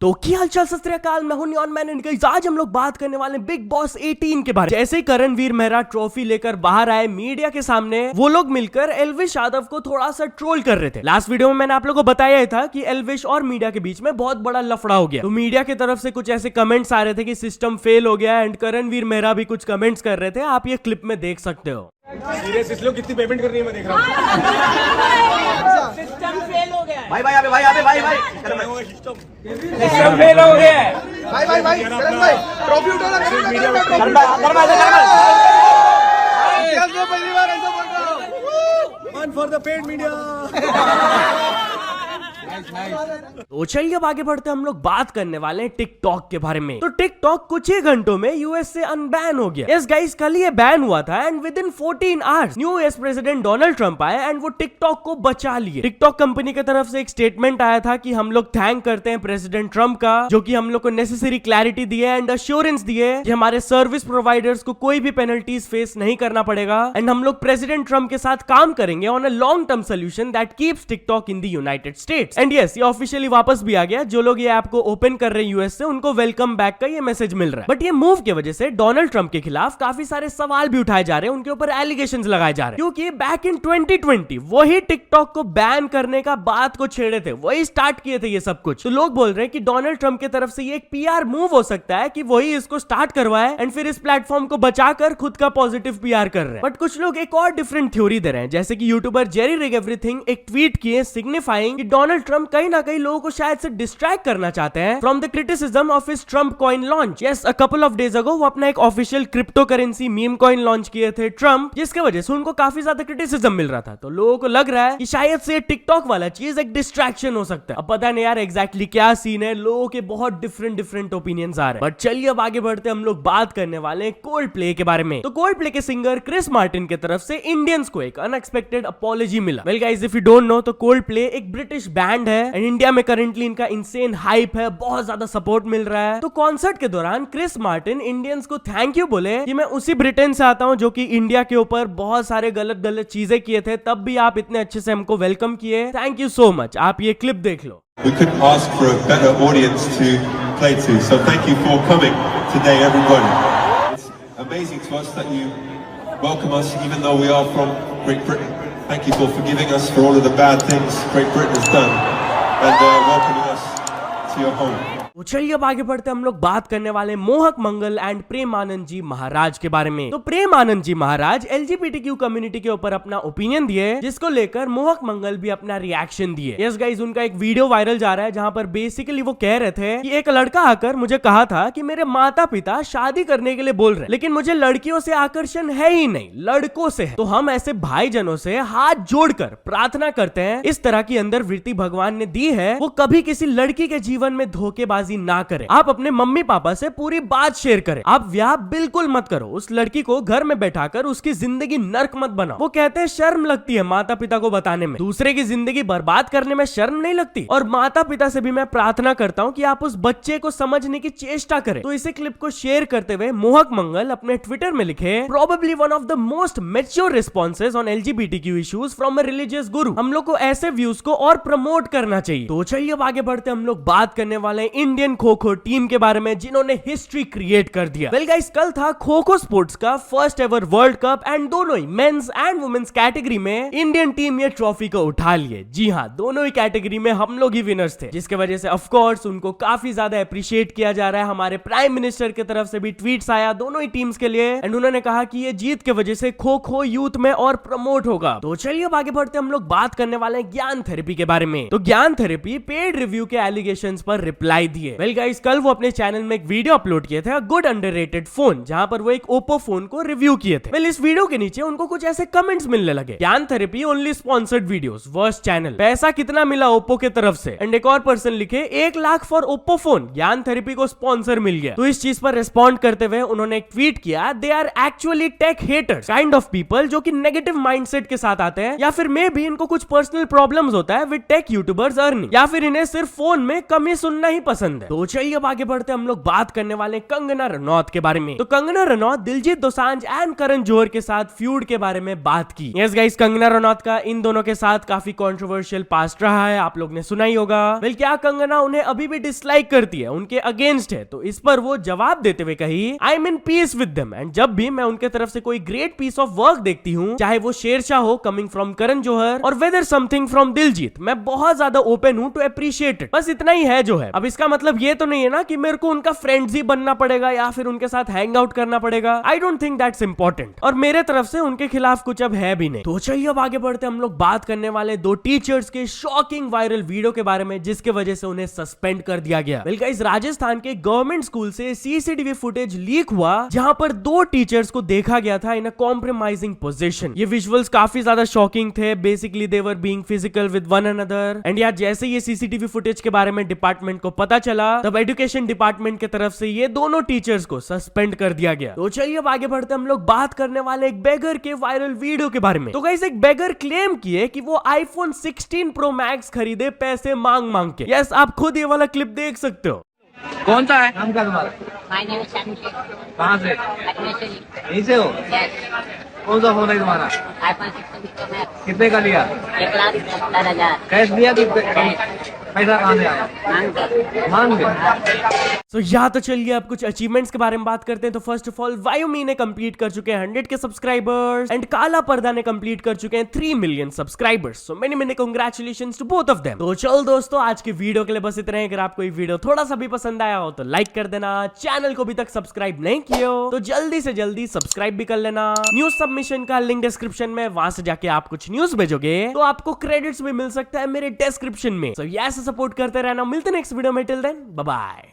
तो क्या हालचाल सत श्री अकाल, मैं हूं नियॉन मैन एंड गाइस आज हम लोग बात करने वाले हैं बिग बॉस 18 के बारे में। जैसे ही करणवीर मेहरा ट्रॉफी लेकर बाहर आए मीडिया के सामने, वो लोग मिलकर एल्विश यादव को थोड़ा सा ट्रोल कर रहे थे। लास्ट वीडियो में मैंने आप लोगों को बताया था कि एल्विश और मीडिया के बीच में बहुत बड़ा लफड़ा हो गया। तो मीडिया की तरफ से कुछ ऐसे कमेंट्स आ रहे थे कि सिस्टम फेल हो गया एंड करणवीर मेहरा भी कुछ कमेंट्स कर रहे थे। आप ये क्लिप में देख सकते हो। सीरियस इसलिए कितनी पेमेंट करनी है मैं देख रहा हूँ। सिस्टम फेल हो गया है। भाई सिस्टम फेल हो गया है। भाई करण भाई ट्रॉफी उठाना पहली बार ऐसा बोल रहा हूँ। One for the paid media. तो चलिए अब आगे बढ़ते हम लोग बात करने वाले हैं टिकटॉक के बारे में। तो टिकटॉक कुछ ही घंटों में यूएस से अनबैन हो गया। यस गाइस, कल ये बैन हुआ था and with in 14 hours new US president Donald Trump आए एंड वो टिकटॉक को बचा लिए। टिकटॉक कंपनी की तरफ से एक स्टेटमेंट आया था कि हम लोग थैंक करते हैं प्रेसिडेंट ट्रंप का, जो कि हम लोग को नेसेसरी क्लैरिटी दिए एंड अश्योरेंस दिए कि हमारे सर्विस प्रोवाइडर्स को कोई भी पेनल्टीज फेस नहीं करना पड़ेगा एंड हम लोग प्रेसिडेंट ट्रंप के साथ काम करेंगे on a long term solution that keeps TikTok in the United states. And yes, ये ऑफिशियली वापस भी आ गया। जो लोग ये ऐप को ओपन कर रहे हैं यूएस से, उनको वेलकम बैक का ये मैसेज मिल रहा है। बट ये मूव की वजह से डोनाल्ड ट्रंप के खिलाफ काफी सारे सवाल भी उठाए जा रहे हैं, उनके ऊपर एलिगेशंस लगाए जा रहे हैं, क्योंकि बैक इन 2020 वही टिकटॉक को बैन करने का बात को छेड़े थे, वही स्टार्ट किए थे ये सब कुछ। तो लोग बोल रहे हैं कि डोनाल्ड ट्रंप की तरफ से ये एक पीआर मूव हो सकता है कि वही इसको स्टार्ट करवाए एंड फिर इस प्लेटफॉर्म को बचाकर खुद का पॉजिटिव पीआर कर रहे हैं। बट कुछ लोग एक और डिफरेंट थ्योरी दे रहे हैं, जैसे कि यूट्यूबर जेरी रिग एवरीथिंग एक ट्वीट किए सिग्निफाइंग कि डोनाल्ड ट्रंप कहीं ना कहीं लोगों को शायद से डिस्ट्रैक्ट करना चाहते हैं from the criticism of his Trump coin launch. Yes, a couple of days ago वो अपना एक official crypto currency meme coin launch किए थे ट्रंप, जिसके वजह से उनको काफी ज्यादा क्रिटिसिज्म मिल रहा था। तो लोगों को लग रहा है कि शायद से टिकटॉक वाला चीज एक डिस्ट्रैक्शन हो सकता है। अब पता नहीं यार एग्जैक्टली क्या सीन है, लोगों के बहुत डिफरेंट ओपिनियंस आ रहे हैं। बट चलिए अब आगे बढ़ते हम लोग बात करने वाले हैं कोल्ड प्ले के बारे में। तो कोल्ड प्ले के सिंगर क्रिस मार्टिन की तरफ से इंडियंस को एक अनएक्सपेक्टेड अपॉलॉजी मिला। Well guys, if you don't know तो कोल्ड प्ले एक ब्रिटिश बैंड है एंड इंडिया में करंटली इनका इंसेन हाइप है, बहुत ज्यादा सपोर्ट मिल रहा है। तो कॉन्सर्ट के दौरान क्रिस मार्टिन इंडियंस को थैंक यू बोले कि मैं उसी ब्रिटेन से आता हूं जो कि इंडिया के ऊपर बहुत सारे गलत चीजें किए थे, तब भी आप इतने अच्छे से हमको वेलकम किए, थैंक यू सो मच। आप ये क्लिप देख लो। We couldn't ask for a better audience to play to, so thank you for coming today, everybody. It's amazing to us that you welcome us, even though we are from Great Britain. Thank you for forgiving us for all of the bad things Great Britain has done and welcoming us to your home. तो चलिए अब आगे बढ़ते हम लोग बात करने वाले मोहक मंगल एंड प्रेम आनंद जी महाराज के बारे में। तो प्रेम आनंद जी महाराज एलजीबीटीक्यू कम्युनिटी के ऊपर अपना ओपिनियन दिए, जिसको लेकर मोहक मंगल भी अपना रिएक्शन दिए। यस गाइस, उनका एक वीडियो वायरल जा रहा है जहां पर बेसिकली वो कह रहे थे कि एक लड़का आकर मुझे कहा था कि मेरे माता पिता शादी करने के लिए बोल रहे, लेकिन मुझे लड़कियों से आकर्षण है ही नहीं, लड़कों से है। तो हम ऐसे भाईजनों से हाथ जोड़कर प्रार्थना करते हैं, इस तरह की अंदर वृत्ति भगवान ने दी है, वो कभी किसी लड़की के जीवन में धोखेबाजी ना करें। आप अपने मम्मी पापा से पूरी बात शेयर करें, आप ब्याह बिल्कुल मत करो, उस लड़की को घर में बैठाकर उसकी जिंदगी नर्क मत बनाओ। वो कहते हैं शर्म लगती है माता पिता को बताने में, दूसरे की जिंदगी बर्बाद करने में शर्म नहीं लगती। और माता पिता से भी मैं प्रार्थना करता हूं कि आप उस बच्चे को समझने की चेष्टा करें। तो इसे क्लिप को शेयर करते हुए मोहक मंगल अपने ट्विटर में लिखे, probably one of the most mature responses on LGBTQ issues from a religious गुरु। हम लोग को ऐसे व्यूज को और प्रमोट करना चाहिए। तो चलिए अब आगे बढ़ते हम लोग बात करने वाले इंडियन खो खो टीम के बारे में, जिन्होंने हिस्ट्री क्रिएट कर दिया। वेल गाइस, कल था खो खो स्पोर्ट्स का first ever world cup and दोनों ही मेंस एंड वुमेन्स कैटेगरी में इंडियन टीम ये ट्रॉफी को उठा लिए। जी हाँ, दोनों ही कैटेगरी में हम लोग ही विनर्स थे, जिसके वजह से ऑफ कोर्स उनको काफी ज्यादा अप्रिशिएट किया जा रहा है। हमारे प्राइम मिनिस्टर की तरफ से भी ट्वीट्स आया दोनों ही टीम्स के लिए एंड उन्होंने कहा कि ये जीत की वजह से खो खो यूथ में और प्रमोट होगा। तो चलिए अब आगे बढ़ते हम लोग बात करने वाले हैं ज्ञान थेरेपी के बारे में। तो ज्ञान थेरेपी पेड रिव्यू के एलिगेशंस पर रिप्लाई दिए। वेल गाइस, कल वो अपने चैनल में एक वीडियो अपलोड किए थे, गुड अंडररेटेड फोन, जहां पर वो एक ओप्पो फोन को रिव्यू किए थे। वेल, इस वीडियो के नीचे उनको कुछ ऐसे कमेंट्स मिलने लगे, ज्ञान therapy only sponsored videos, worst channel, पैसा कितना मिला ओप्पो के तरफ से। एंड एक और पर्सन लिखे 1 लाख फॉर ओप्पो फोन, ज्ञान थेरेपी को स्पॉन्सर मिल गया। तो इस चीज पर रिस्पॉन्ड करते हुए उन्होंने एक ट्वीट किया, they are actually tech haters, kind of people जो कि नेगेटिव माइंडसेट के साथ आते हैं, या फिर मे भी इनको कुछ पर्सनल प्रॉब्लम्स होता है विद टेक यूट्यूबर्स अर्निंग, या फिर इन्हें सिर्फ फोन में कमी सुनना ही पसंद पसंद है। तो चलिए अब आगे बढ़ते हम लोग बात करने वाले कंगना रनौत के बारे में। तो कंगना रनौत दिलजीत दोसांझ एंड करण जौहर के साथ फ्यूड के बारे में बात की। यस गाइस, कंगना रनौत का इन दोनों के साथ काफी कंट्रोवर्शियल पास्ट रहा है, आप लोग ने सुना ही होगा। वेल, क्या कंगना उन्हें अभी भी डिसलाइक करती है, उनके अगेंस्ट है? तो इस पर वो जवाब देते हुए कही, I am in peace with them, and जब भी मैं उनके तरफ से कोई ग्रेट पीस ऑफ वर्क देखती हूँ, चाहे वो शेरशाह हो कमिंग फ्रॉम करण जौहर और वेदर समथिंग फ्रॉम दिलजीत, मैं बहुत ज्यादा ओपन हूँ टू अप्रिशिएट इट। बस इतना ही है जो है। अब इसका मतलब ये तो नहीं है ना कि मेरे को उनका फ्रेंड्स ही बनना पड़ेगा या फिर उनके साथ हैंग आउट करना पड़ेगा। I don't think that's important, और मेरे तरफ से उनके खिलाफ कुछ अब है भी नहीं। तो चलिए अब आगे बढ़ते हम लोग बात करने वाले दो टीचर्स के शॉकिंग वायरल वीडियो के बारे में, जिसके वजह से उन्हें सस्पेंड कर दिया गया। वेल गाइस, राजस्थान के गवर्नमेंट स्कूल से सीसीटीवी फुटेज लीक हुआ, जहां पर दो टीचर्स को देखा गया था इन अ कॉम्प्रोमाइजिंग पोजीशन। ये विजुअल्स काफी ज्यादा शॉकिंग थे। Basically they were being physical with one another, and यार जैसे ये सीसीटीवी फुटेज के बारे में डिपार्टमेंट को पता चला, तब एजुकेशन डिपार्टमेंट की तरफ से ये दोनों टीचर्स को सस्पेंड कर दिया गया। तो चलिए अब आगे बढ़ते हम लोग बात करने वाले एक बेगर के वायरल वीडियो के बारे में। तो गाइस, एक बेगर क्लेम किए कि वो आईफोन 16 प्रो मैक्स खरीदे पैसे मांग मांग के। यस, आप खुद ये वाला क्लिप देख सकते हो। कौन सा है नाम क्या तुम्हारा? My name is Sanjay. कहाँ से? Lakshmi Singh. यहीं से हो? Yes. कौन सा फोन है तुम्हारा? iPhone 16 Pro Max. कितने का लिया? 1,70,000. कैश दिया कि पैसा कहाँ से आया? मांग के। तो या तो चलिए अब कुछ अचीवमेंट्स के बारे में बात करते हैं। तो फर्स्ट ऑफ ऑल, वायुमी ने कंप्लीट कर चुके हैं 100 के सब्सक्राइबर्स, एंड काला पर्दा ने कंप्लीट कर चुके हैं 3 million subscribers. So many many congratulations to both of them. तो चल दोस्तों, आज की वीडियो के लिए बस इतना ही। अगर आपको ये वीडियो थोड़ा सा भी पसंद आया हो तो लाइक कर देना। चैनल को अभी तक सब्सक्राइब नहीं किए हो तो जल्दी से जल्दी सब्सक्राइब भी कर लेना। न्यूज सबमिशन का लिंक डिस्क्रिप्शन में, वहां से जाके आप कुछ न्यूज भेजोगे तो आपको क्रेडिट्स भी मिल सकता है मेरे डिस्क्रिप्शन में। सो ऐसे सपोर्ट करते रहना। मिलते हैं नेक्स्ट वीडियो में। Till then bye bye.